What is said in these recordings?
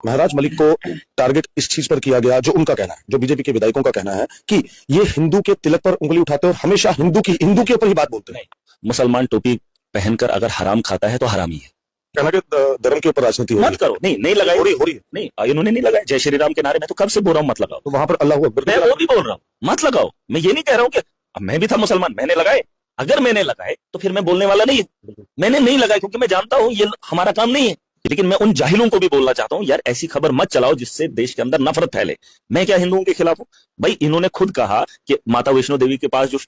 महराज मलिक को टारगेट इस चीज पर किया गया, जो उनका कहना है, जो बीजेपी के विधायकों का कहना है कि ये हिंदू के तिलक पर उंगली उठाते हैं और हमेशा हिंदू के ऊपर ही बात बोलते हैं। मुसलमान टोपी पहनकर अगर हराम खाता है तो हरामी है। कहना कि धर्म के ऊपर राजनीति मत करो। नहीं लगाई, हो रही नहीं, इन्होंने नहीं लगाया। जय श्री राम के नारे में तो कब से बोल रहा हूं मत लगाओ। तो वहां पर अल्लाह अकबर मैं वो भी बोल रहा हूं मत लगाओ। मैं ये नहीं कह रहा हूं कि अब मैं भी था मुसलमान, मैंने लगाए। अगर मैंने लगाए तो फिर मैं बोलने वाला नहीं है। मैंने नहीं लगाए क्योंकि मैं जानता हूं ये हमारा काम नहीं है। लेकिन मैं उन जाहिलों को भी बोलना चाहता हूं, यार ऐसी खबर मत चलाओ जिससे देश के अंदर नफरत फैले। मैं क्या हिंदुओं के खिलाफ हूं? भाई इन्होंने खुद कहा कि माता वैष्णो देवी के पास जो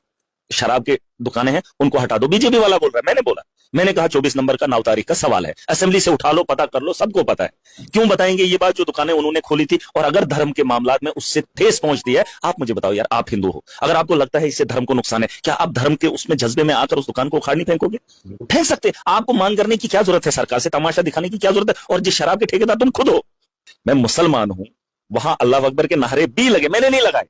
शराब के दुकानें हैं उनको हटा दो। बीजेपी वाला बोल रहा है, मैंने बोला। मैंने कहा 24 नंबर का 9 तारीख का सवाल है, असेंबली से उठा लो, पता कर लो, सबको पता है। क्यों बताएंगे ये बात जो दुकानें उन्होंने खोली थी? और अगर धर्म के मामलात में उससे ठेस पहुंचती है, आप मुझे बताओ यार, आप हिंदू हो, अगर आपको लगता है इससे धर्म को नुकसान है, क्या आप धर्म के उसमें जज्बे में आकर उस दुकान को उखाड़ नहीं फेंकोगे? फेंक सकते। आपको मांग करने की क्या जरूरत है? सरकार से तमाशा दिखाने की क्या जरूरत है? और जिस शराब के ठेकेदार तुम खुद हो। मैं मुसलमान हूं, वहां अल्लाह अकबर के नारे भी लगे, मैंने नहीं लगाए।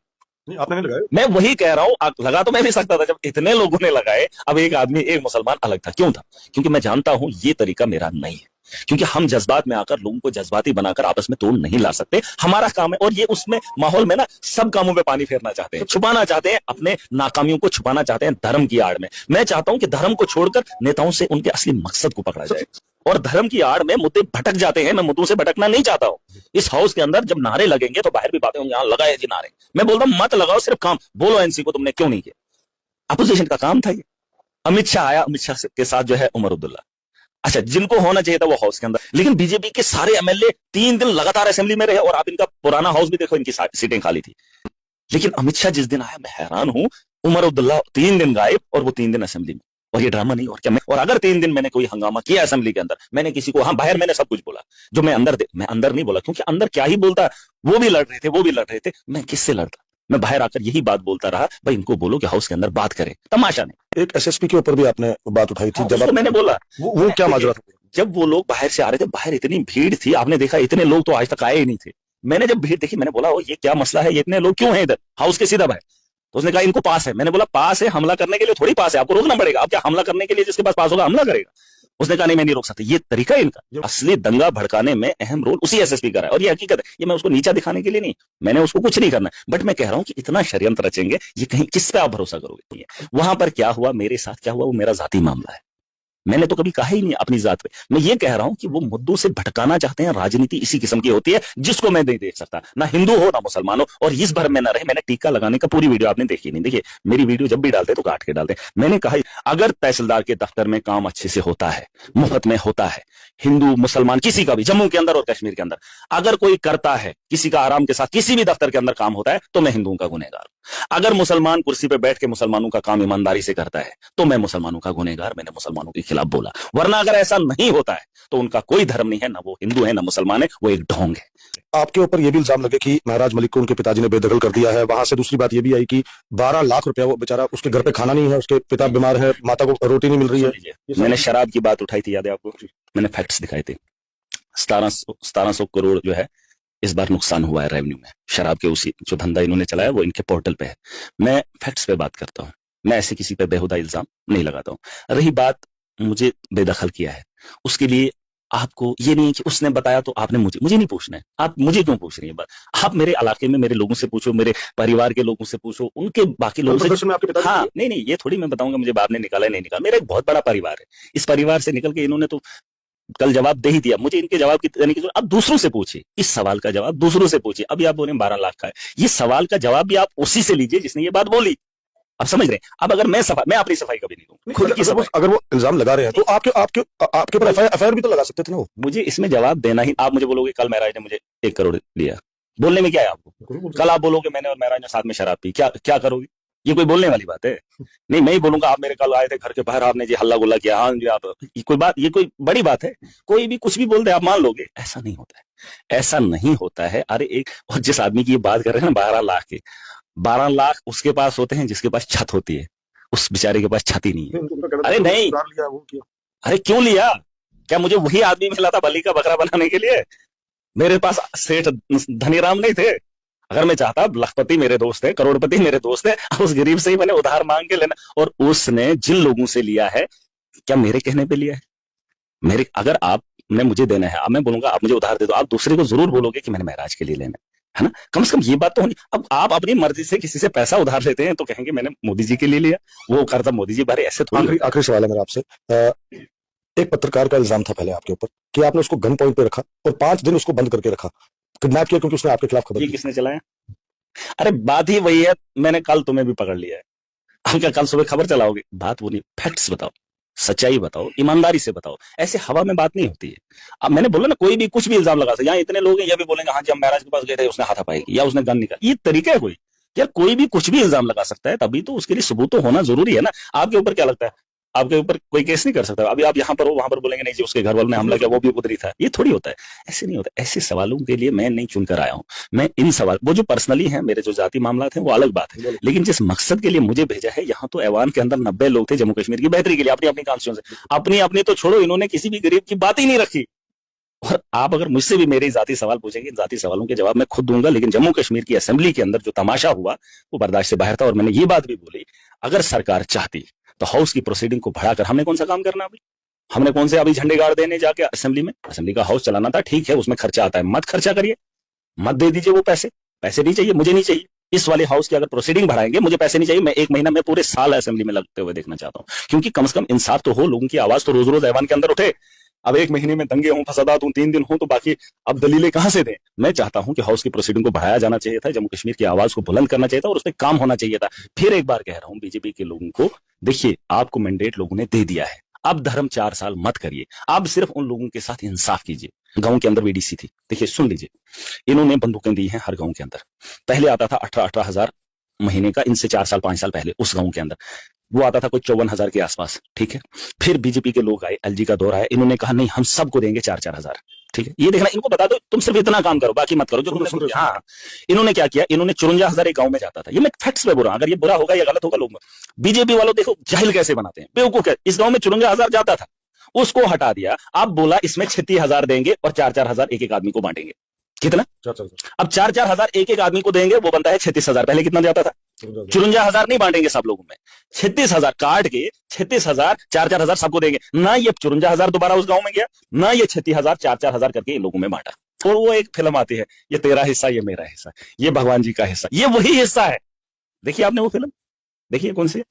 नहीं, आपने नहीं लगाए। मैं वही कह रहा हूं, लगा तो मैं भी सकता था। जब इतने लोगों ने लगाए, अब एक आदमी, एक मुसलमान अलग था। क्यों था? क्योंकि मैं जानता हूं ये तरीका मेरा नहीं है। क्योंकि हम जज्बात में आकर लोगों को जज्बाती बनाकर आपस में तोड़ नहीं ला सकते। हमारा काम है, और ये उसमें माहौल में ना सब कामों पे पानी फेरना चाहते हैं, छुपाना चाहते हैं, अपने नाकामियों को छुपाना चाहते हैं धर्म की आड़ में। मैं चाहता हूं कि धर्म को छोड़कर नेताओं से उनके असली मकसद को पकड़ा जाए। और धर्म की आड़ में मुद्दे भटक जाते हैं। मैं मुद्दों से भटकना नहीं चाहता हूं। इस हाउस के अंदर जब नारे लगेंगे तो बाहर भी बातें होंगी, यहां लगाए जी नारे। मैं बोलता हूं मत लगाओ, सिर्फ काम बोलो। एनसी को तुमने क्यों नहीं किया? अपोजिशन का काम था ये। अमित शाह आया, अमित शाह के साथ जो है उमर अब्दुल्ला। अच्छा, जिनको होना चाहिए था वो हाउस के अंदर, लेकिन बीजेपी के सारे एमएलए 3 दिन लगातार असेंबली में रहे। और आप इनका पुराना हाउस भी देखो, इनकी सीटें खाली थी। लेकिन अमित शाह जिस दिन आया, मैं हैरान हूं, उमर अब्दुल्ला 3 दिन गायब और वो 3 दिन असेंबली में। और ये ड्रामा नहीं और क्या? और अगर 3 दिन मैंने कोई हंगामा किया असेंबली के अंदर, मैंने किसी को, हाँ बाहर मैंने सब कुछ बोला जो मैं अंदर नहीं बोला, क्योंकि अंदर क्या ही बोलता। वो भी लड़ रहे थे, मैं किससे लड़ता? मैं बाहर आकर यही बात बोलता रहा, भाई इनको बोलो कि हाउस के अंदर बात करें, तमाशा नहीं। एक एसएसपी के ऊपर भी आपने बात उठाई थी। जब मैंने बोला वो क्या माजरा था? जब वो लोग बाहर से आ रहे थे, बाहर इतनी भीड़ थी, आपने देखा इतने लोग तो आज तक आए ही नहीं थे। मैंने जब भीड़ देखी, मैंने बोला ये क्या मसला है, ये इतने लोग क्यों हैं इधर हाउस के सीधा बाहर? तो उसने कहा इनको पास है। मैंने बोला पास है, हमला करने के लिए थोड़ी पास है, आपको रोकना पड़ेगा। आप क्या हमला करने के लिए जिसके पास पास होगा हमला करेगा? उसने कहा नहीं, मैं नहीं रोक सकता। ये तरीका है इनका। असली दंगा भड़काने में अहम रोल उसी एसएसपी का रहा है। और ये हकीकत है, ये मैं उसको नीचा दिखाने के लिए नहीं, मैंने उसको कुछ नहीं करना। बट मैं कह रहा हूं कि इतना षड्यंत्र रचेंगे, ये कहीं किस पे आप भरोसा करोगे? वहां पर क्या हुआ, मेरे साथ क्या हुआ, वो मेरा जाती मामला है। मैंने तो कभी कहा ही नहीं अपनी जात पे। मैं ये कह रहा हूं कि वो मुद्दों से भटकाना चाहते हैं। राजनीति इसी किस्म की होती है जिसको मैं नहीं देख सकता, ना हिंदू हो ना मुसलमान हो। और इस भर में ना रहे। मैंने टीका लगाने का पूरी वीडियो आपने देखी नहीं। देखिए, मेरी वीडियो जब भी डालते तो काट के डालते। मैंने कहा अगर तहसीलदार के दफ्तर में काम अच्छे से होता है, मुफ्त में होता है, हिंदू मुसलमान किसी का भी, जम्मू के अंदर और कश्मीर के अंदर अगर कोई करता है, किसी का आराम के साथ किसी भी दफ्तर के अंदर काम होता है, तो मैं हिंदुओं का गुनहगार। अगर मुसलमान कुर्सी पे बैठ के मुसलमानों का काम ईमानदारी से करता है, तो मैं मुसलमानों का गुनहगार। मैंने मुसलमानों के खिलाफ बोला। वरना अगर ऐसा नहीं होता है तो उनका कोई धर्म नहीं है, ना वो हिंदू है ना मुसलमान है, वो एक ढोंग है। आपके ऊपर यह भी इल्जाम लगे कि महराज मलिक को उनके पिताजी ने बेदखल कर दिया है। वहां से दूसरी बात यह भी आई कि 12 लाख रुपया, वो बेचारा, उसके घर पे खाना नहीं है, उसके पिता बीमार है, माता को रोटी नहीं मिल रही है। मैंने शराब की बात उठाई थी, याद है आपको? मैंने फैक्ट्स दिखाए थे। 1700 करोड़ जो है इस बार नुकसान हुआ है रेवेन्यू में। शराब के उसी जो धंधा इन्होंने चलाया वो इनके पोर्टल पे है। मैं फैक्ट्स पे बात करता हूँ, मैं ऐसे किसी पे बेहुदा इल्जाम नहीं लगाता हूँ। रही बात मुझे बेदखल किया है, उसके लिए आपको ये नहीं कि उसने बताया तो आपने मुझे नहीं पूछना है। आप मुझे क्यों पूछ रही हैं बात? आप मेरे इलाके में मेरे लोगों से पूछो, मेरे परिवार के लोगों से पूछो, उनके बाकी लोगों से। हाँ, नहीं, ये थोड़ी मैं बताऊंगा मुझे बाप ने निकाला नहीं निकाला। मेरा एक बहुत बड़ा परिवार है। इस परिवार से निकल के इन्होंने तो कल जवाब दे ही दिया। मुझे इनके जवाब की देने की जरूरत, अब दूसरों से पूछिए। इस सवाल का जवाब दूसरों से पूछिए। अभी आप बोले 12 लाख का है, ये सवाल का जवाब भी आप उसी से लीजिए जिसने ये बात बोली। आप समझ रहे हैं? अब अगर मैं अपनी सफाई कभी नहीं दूं, खुद की सफाई। अगर वो इल्जाम लगा रहे हैं तो आपके पर एफआईआर भी तो लगा सकते थे ना वो। मुझे इसमें जवाब देना ही, आप मुझे बोलोगे कल महराज ने मुझे 1 करोड़ दिया, बोलने में क्या है आपको? कल आप बोलोगे मैंने और महराज ने साथ में शराब पी, क्या करोगे? ये कोई बोलने वाली बात है? नहीं, मैं ही बोलूंगा आप मेरे कल आए थे घर के बाहर, आपने जी हल्ला गुल्ला किया, हाँ जी आप, ये कोई बड़ी बात है? कोई भी कुछ भी बोल दे आप मान लोगे? ऐसा नहीं होता है, ऐसा नहीं होता है। अरे और जिस आदमी की ये बात कर रहे हैं ना 12 लाख के, 12 लाख उसके पास होते हैं जिसके पास छत होती है। उस बेचारे के पास छत ही नहीं है। अरे नहीं, अरे क्यों लिया? क्या मुझे वही आदमी मिला था बलि का बकरा बनाने के लिए? मेरे पास सेठ धनीराम नहीं थे। अगर मैं चाहता, लखपति मेरे दोस्त है, करोड़पति मेरे दोस्त है, उस गरीब से ही मैंने उधार मांग के लेना। और उसने जिन लोगों से लिया है, क्या मेरे कहने पे लिया है? मेरे अगर आपने मुझे देना है, अब मैं बोलूंगा आप मुझे उधार दे दो, आप दूसरे को जरूर बोलोगे कि मैंने महराज के लिए लेना है ना? कम से कम ये बात तो होनी। अब आप अपनी मर्जी से किसी से पैसा उधार लेते हैं तो कहेंगे मैंने मोदी जी के लिए लिया, वो कर्जा मोदी जी भरे, ऐसे थोड़ी। आखिरी सवाल है मेरा आपसे। एक पत्रकार का इल्जाम था पहले आपके ऊपर कि आपने उसको गन पॉइंट पे रखा और 5 दिन उसको बंद करके रखा, किडनैप किया, क्योंकि उसने आपके खिलाफ खबर ये की। किसने चलाया? अरे बात ही वही है, मैंने कल तुम्हें भी पकड़ लिया है। हम क्या कल सुबह खबर चलाओगे? बात वो नहीं, फैक्ट्स बताओ, सच्चाई बताओ, ईमानदारी से बताओ, ऐसे हवा में बात नहीं होती है। अब मैंने बोला ना, कोई भी कुछ भी इल्जाम लगा सकता है। यहाँ इतने लोग हैं, ये भी बोलेंगे हाँ जी हम महाराज के पास गए थे, उसने हाथापाई की या उसने गन निकाली। ये तरीका है कोई? यार कोई भी कुछ भी इल्जाम लगा सकता है, तभी तो उसके लिए सबूत तो होना जरूरी है ना। आपके ऊपर क्या लगता है, आपके ऊपर कोई केस नहीं कर सकता? अभी आप यहाँ पर हो, वहां पर बोलेंगे नहीं जी उसके घर वालों ने हमला किया, वो भी उधरी था। ये थोड़ी होता है, ऐसे नहीं होता। ऐसे सवालों के लिए मैं नहीं चुनकर आया हूं। मैं इन सवाल, वो जो पर्सनली है मेरे जो जाति मामला थे वो अलग बात है, लेकिन जिस मकसद के लिए मुझे भेजा है, यहाँ तो ऐवान के अंदर 90 लोग थे जम्मू कश्मीर की बेहतरी के लिए, अपनी अपनी कॉन्स्टिट्यूंसी, अपनी अपनी तो छोड़ो, इन्होंने किसी भी गरीब की बात ही नहीं रखी। और आप अगर मुझसे भी मेरे जाति सवाल पूछेंगे, जाति सवालों के जवाब मैं खुद दूंगा, लेकिन जम्मू कश्मीर की असेंबली के अंदर जो तमाशा हुआ वो बर्दाश्त से बाहर था। और मैंने ये बात भी बोली, अगर सरकार चाहती तो हाउस की प्रोसीडिंग को बढ़ाकर, हमने कौन सा काम करना अभी? हमने कौन से अभी झंडे गाड़ देने जाके असेंबली में? असेंबली का हाउस चलाना था, ठीक है, उसमें खर्चा आता है, मत खर्चा करिए, मत दे दीजिए वो पैसे। पैसे नहीं चाहिए, मुझे नहीं चाहिए। इस वाले हाउस की अगर प्रोसीडिंग बढ़ाएंगे, मुझे पैसे नहीं चाहिए। मैं 1 महीना में पूरे साल असेंबली में लगते हुए देखना चाहता हूं, क्योंकि कम से कम इंसाफ तो हो, लोगों की आवाज तो रोज रोज ऐवान के अंदर उठे। अब 1 महीने में दंगे हों, फसादात हों, 3 दिन हों, तो बाकी अब दलीलें कहां से दें? मैं चाहता हूं कि हाउस की प्रोसीडिंग को बढ़ाया जाना चाहिए था, जम्मू कश्मीर की आवाज को बुलंद करना चाहिए था और उस पर काम होना चाहिए था। फिर एक बार कह रहा हूं बीजेपी के लोगों को, देखिए आपको मैंडेट लोगों ने दे दिया है, अब धर्म 4 साल मत करिए, अब सिर्फ उन लोगों के साथ इंसाफ कीजिए। गांव के अंदर वीडीसी थी, देखिए सुन लीजिए, इन्होंने बंदूकें दी हैं हर गांव के अंदर। पहले आता था 18-18 हजार महीने का, इनसे 4 साल 5 साल पहले उस गांव के अंदर वो आता था कोई 54,000 के आसपास, ठीक है। फिर बीजेपी के लोग आए, एलजी का दौर आया, इन्होंने कहा नहीं हम सबको देंगे 4-4 हजार, ठीक है। ये देखना, इनको बता दो तुम सिर्फ इतना काम करो, बाकी मत करो जो तुमने। हाँ, इन्होंने क्या किया, इन्होंने 54,000 एक गांव में जाता था। ये मैं फैक्ट्स पे बोल रहा हूं, अगर ये बुरा होगा या गलत होगा लोग, बीजेपी वालों देखो जाहिल कैसे बनाते हैं, बेवकूफ है। इस गांव में 54,000 जाता था, उसको हटा दिया, अब बोला इसमें 36,000 देंगे और 4-4 हजार एक एक आदमी को बांटेंगे। कितना? अब 4-4 हजार एक एक आदमी को देंगे, वो बनता है 36,000। पहले कितना जाता था? 54,000 नहीं बांटेंगे सब लोगों में, 36,000 काट के 36,000 4-4 हजार सबको देंगे ना। ये 54,000 दोबारा उस गांव में गया ना, ये 36,000 4-4 हजार करके इन लोगों में बांटा। और वो एक फिल्म आती है, ये तेरा हिस्सा ये मेरा हिस्सा, ये भगवान जी का हिस्सा, ये वही हिस्सा है। देखिए आपने वो फिल्म देखिए, कौन सी है?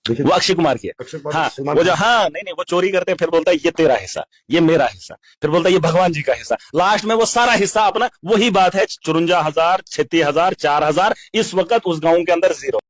वो अक्षय कुमार की है। हाँ, वो जो, हाँ नहीं नहीं, वो चोरी करते हैं, फिर बोलता है ये तेरा हिस्सा, ये मेरा हिस्सा, फिर बोलता है ये भगवान जी का हिस्सा, लास्ट में वो सारा हिस्सा अपना। वही बात है, 54,000 36,000 4,000 इस वक्त उस गांव के अंदर 0।